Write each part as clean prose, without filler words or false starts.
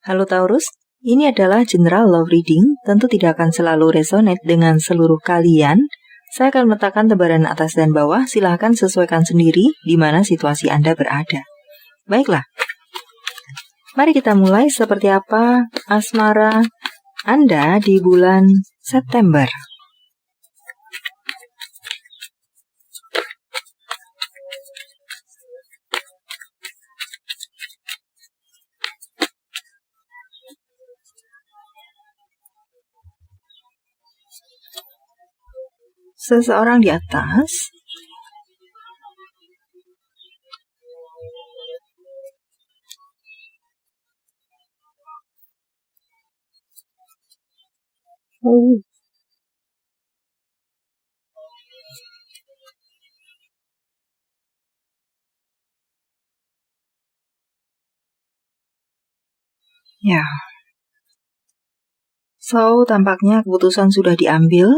Halo Taurus, ini adalah general love reading, tentu tidak akan selalu resonate dengan seluruh kalian. Saya akan meletakkan tebaran atas dan bawah, silahkan sesuaikan sendiri di mana situasi Anda berada. Baiklah, mari kita mulai. Seperti apa asmara Anda di bulan September? Seseorang di atas, ya. So, tampaknya keputusan sudah diambil.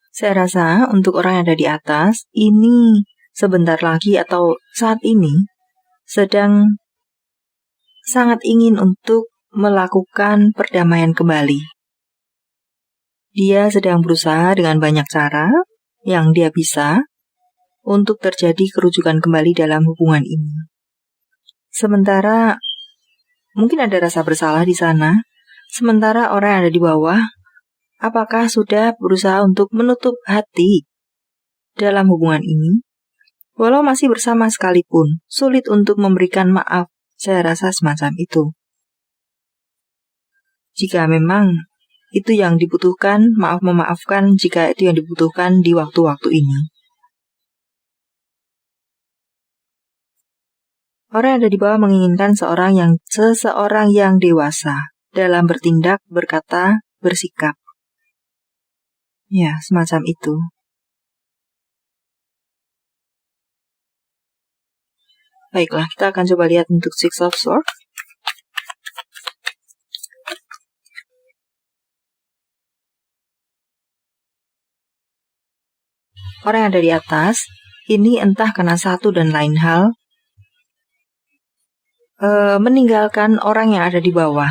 Saya rasa untuk orang yang ada di atas, ini sebentar lagi atau saat ini sedang sangat ingin untuk melakukan perdamaian kembali. Dia sedang berusaha dengan banyak cara yang dia bisa untuk terjadi kerujukan kembali dalam hubungan ini. Sementara mungkin ada rasa bersalah di sana, sementara orang yang ada di bawah, apakah sudah berusaha untuk menutup hati dalam hubungan ini? Walau masih bersama sekalipun, sulit untuk memberikan maaf, saya rasa semacam itu. Jika memang itu yang dibutuhkan, maaf memaafkan jika itu yang dibutuhkan di waktu-waktu ini. Orang yang ada di bawah menginginkan seseorang yang dewasa dalam bertindak, berkata, bersikap. Ya, semacam itu. Baiklah, kita akan coba lihat untuk Six of Swords. Orang yang ada di atas, ini entah karena satu dan lain hal, meninggalkan orang yang ada di bawah.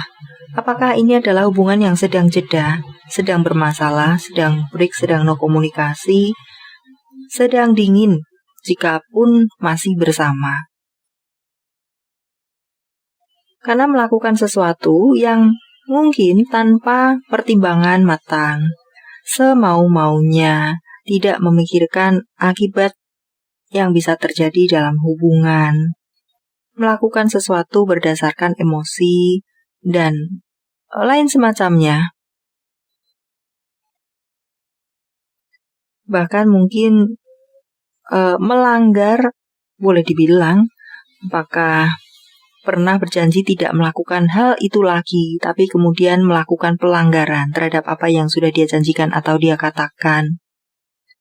Apakah ini adalah hubungan yang sedang jeda, sedang bermasalah, sedang break, sedang no komunikasi, sedang dingin, jikapun masih bersama? Karena melakukan sesuatu yang mungkin tanpa pertimbangan matang, semau-maunya, tidak memikirkan akibat yang bisa terjadi dalam hubungan, melakukan sesuatu berdasarkan emosi, dan lain semacamnya. Bahkan mungkin melanggar, boleh dibilang, apakah pernah berjanji tidak melakukan hal itu lagi, tapi kemudian melakukan pelanggaran terhadap apa yang sudah dia janjikan atau dia katakan.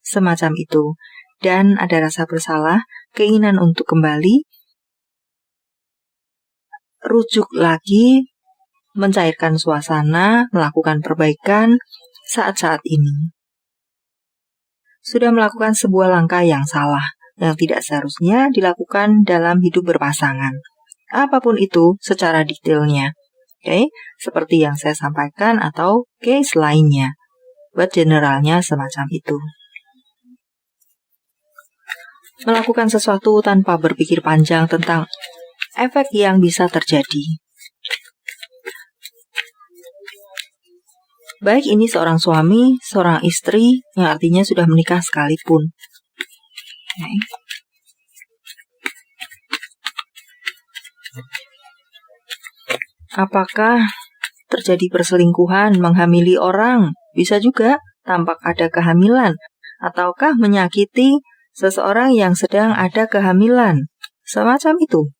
Semacam itu. Dan ada rasa bersalah, keinginan untuk kembali, rujuk lagi, mencairkan suasana, melakukan perbaikan saat-saat ini. Sudah melakukan sebuah langkah yang salah, yang tidak seharusnya dilakukan dalam hidup berpasangan. Apapun itu secara detailnya. Oke, seperti yang saya sampaikan atau case lainnya. But generalnya semacam itu. Melakukan sesuatu tanpa berpikir panjang tentang efek yang bisa terjadi. Baik ini seorang suami, seorang istri, yang artinya sudah menikah sekalipun. Okay. Apakah terjadi perselingkuhan, menghamili orang? Bisa juga tampak ada kehamilan. Ataukah menyakiti seseorang yang sedang ada kehamilan? Semacam itu.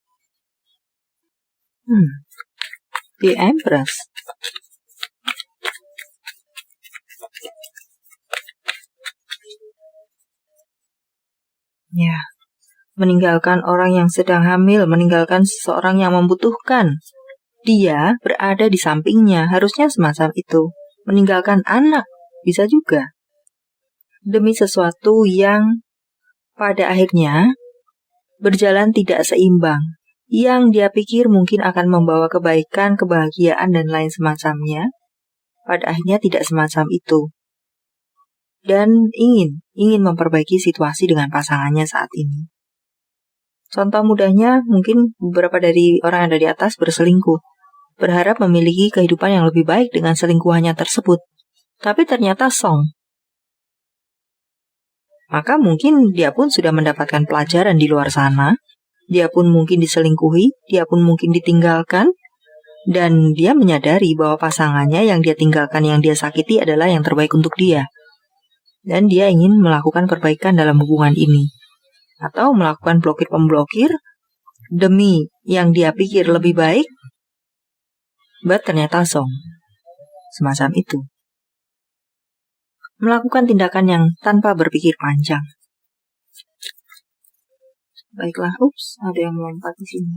The Empress. Ya, meninggalkan orang yang sedang hamil, meninggalkan seseorang yang membutuhkan. Dia berada di sampingnya, harusnya semacam itu. Meninggalkan anak, bisa juga. demi sesuatu yang pada akhirnya berjalan tidak seimbang, yang dia pikir mungkin akan membawa kebaikan, kebahagiaan, dan lain semacamnya, pada akhirnya tidak semacam itu. Dan ingin memperbaiki situasi dengan pasangannya saat ini. Contoh mudahnya, mungkin beberapa dari orang yang ada di atas berselingkuh, berharap memiliki kehidupan yang lebih baik dengan selingkuhannya tersebut. Tapi ternyata song. Maka mungkin dia pun sudah mendapatkan pelajaran di luar sana. Dia pun mungkin diselingkuhi, dia pun mungkin ditinggalkan. Dan dia menyadari bahwa pasangannya yang dia tinggalkan, yang dia sakiti adalah yang terbaik untuk dia. Dan dia ingin melakukan perbaikan dalam hubungan ini. Atau melakukan blokir-pemblokir demi yang dia pikir lebih baik, but ternyata song. Semacam itu. Melakukan tindakan yang tanpa berpikir panjang. Baiklah, ada yang melompat di sini.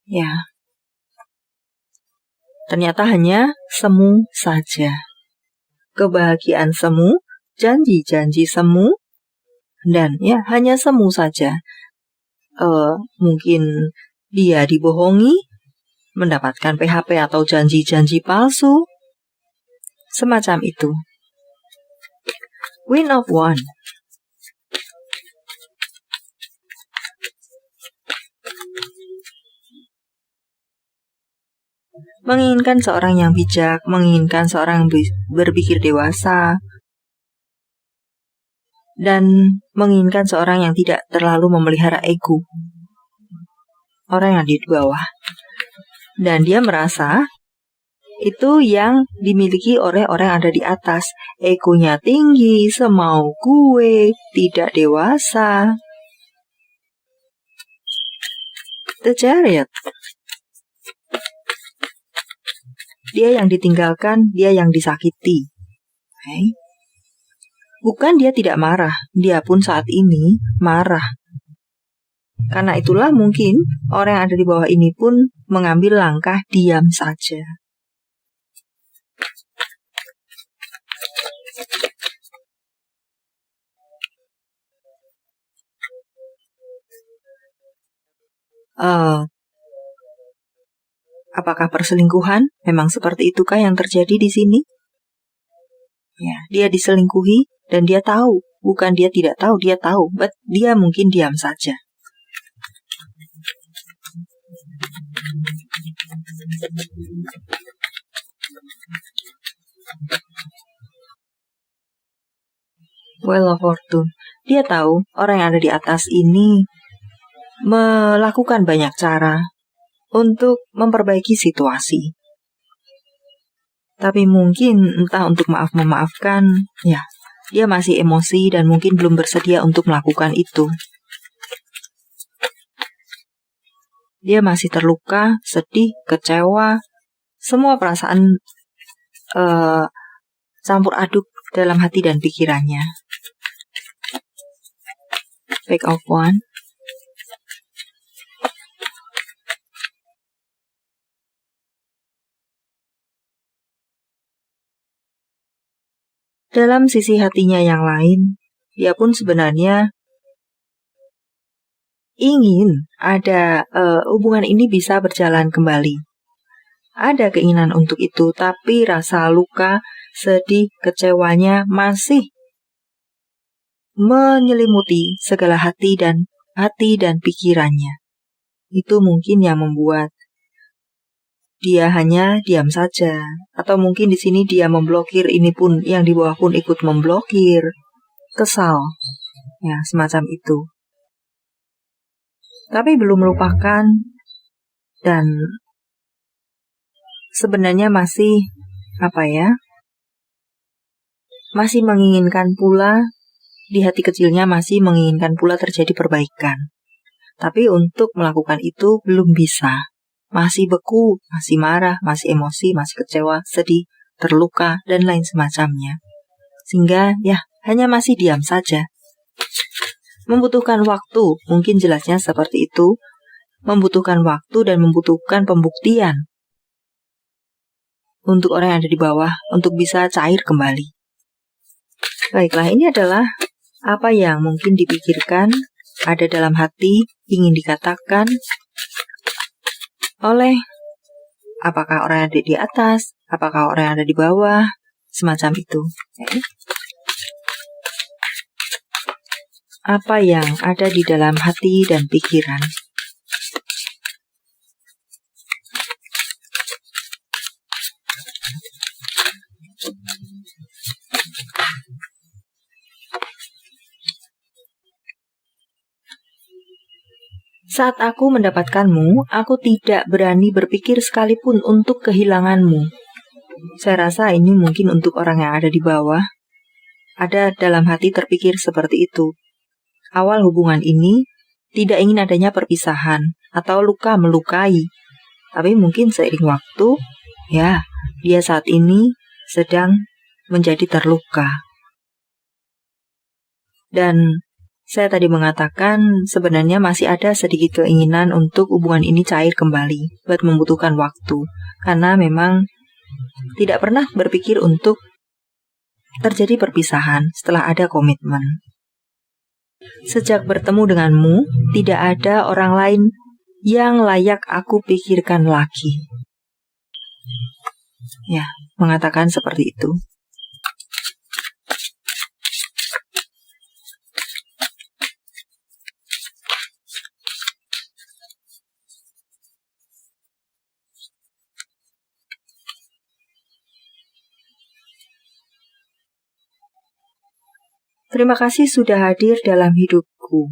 Ya. Ternyata hanya semu saja. Kebahagiaan semu, janji-janji semu, dan ya hanya semu saja. Mungkin dia dibohongi, mendapatkan PHP atau janji-janji palsu, semacam itu. Queen of Wands. Menginginkan seorang yang bijak, menginginkan seorang yang berpikir dewasa, dan menginginkan seorang yang tidak terlalu memelihara ego. Orang yang di bawah. Dan dia merasa itu yang dimiliki oleh orang yang ada di atas. Egonya tinggi, semau gue, tidak dewasa. The Chariot. Dia yang ditinggalkan, dia yang disakiti. Okay. Bukan dia tidak marah, dia pun saat ini marah. Karena itulah mungkin orang yang ada di bawah ini pun mengambil langkah diam saja. Apakah perselingkuhan? Memang seperti itukah yang terjadi di sini? Ya, dia diselingkuhi dan dia tahu. Bukan dia tidak tahu, dia tahu. But dia mungkin diam saja. Wheel of Fortune. Dia tahu orang yang ada di atas ini melakukan banyak cara untuk memperbaiki situasi. Tapi mungkin entah untuk memaafkan, ya, dia masih emosi dan mungkin belum bersedia untuk melakukan itu. Dia masih terluka, sedih, kecewa, semua perasaan campur aduk dalam hati dan pikirannya. Page of Wands. Dalam sisi hatinya yang lain, dia pun sebenarnya ingin ada hubungan ini bisa berjalan kembali. Ada keinginan untuk itu, tapi rasa luka, sedih, kecewanya masih menyelimuti segala hati dan pikirannya. Itu mungkin yang membuat dia hanya diam saja, atau mungkin di sini dia memblokir, ini pun yang di bawah pun ikut memblokir, kesal, ya semacam itu. Tapi belum melupakan dan sebenarnya masih masih menginginkan pula, di hati kecilnya masih menginginkan pula terjadi perbaikan. Tapi untuk melakukan itu belum bisa. Masih beku, masih marah, masih emosi, masih kecewa, sedih, terluka, dan lain semacamnya. Sehingga ya hanya masih diam saja. Membutuhkan waktu, mungkin jelasnya seperti itu. Membutuhkan waktu dan membutuhkan pembuktian untuk orang yang ada di bawah untuk bisa cair kembali. Baiklah, ini adalah apa yang mungkin dipikirkan, ada dalam hati, ingin dikatakan oleh apakah orang yang ada di atas, apakah orang yang ada di bawah, semacam itu. Apa yang ada di dalam hati dan pikiran. Saat aku mendapatkanmu, aku tidak berani berpikir sekalipun untuk kehilanganmu. Saya rasa ini mungkin untuk orang yang ada di bawah. Ada dalam hati terpikir seperti itu. Awal hubungan ini tidak ingin adanya perpisahan atau luka melukai. Tapi mungkin seiring waktu, ya, dia saat ini sedang menjadi terluka. Dan saya tadi mengatakan sebenarnya masih ada sedikit keinginan untuk hubungan ini cair kembali, buat membutuhkan waktu. Karena memang tidak pernah berpikir untuk terjadi perpisahan setelah ada komitmen. Sejak bertemu denganmu, tidak ada orang lain yang layak aku pikirkan lagi. Ya, mengatakan seperti itu. Terima kasih sudah hadir dalam hidupku.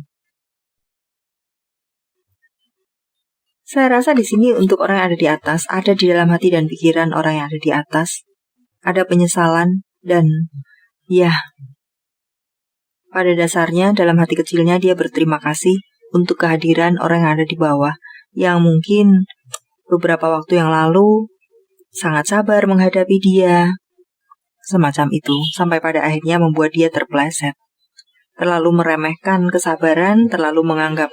Saya rasa di sini untuk orang yang ada di atas, ada di dalam hati dan pikiran orang yang ada di atas. Ada penyesalan dan ya, pada dasarnya dalam hati kecilnya dia berterima kasih untuk kehadiran orang yang ada di bawah, yang mungkin beberapa waktu yang lalu sangat sabar menghadapi dia. Semacam itu, sampai pada akhirnya membuat dia terpleset. Terlalu meremehkan kesabaran, terlalu menganggap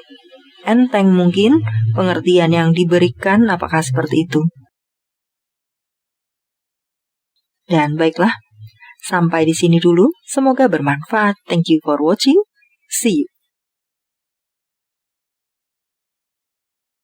enteng mungkin pengertian yang diberikan, apakah seperti itu. Dan baiklah, sampai di sini dulu. Semoga bermanfaat. Thank you for watching. See you.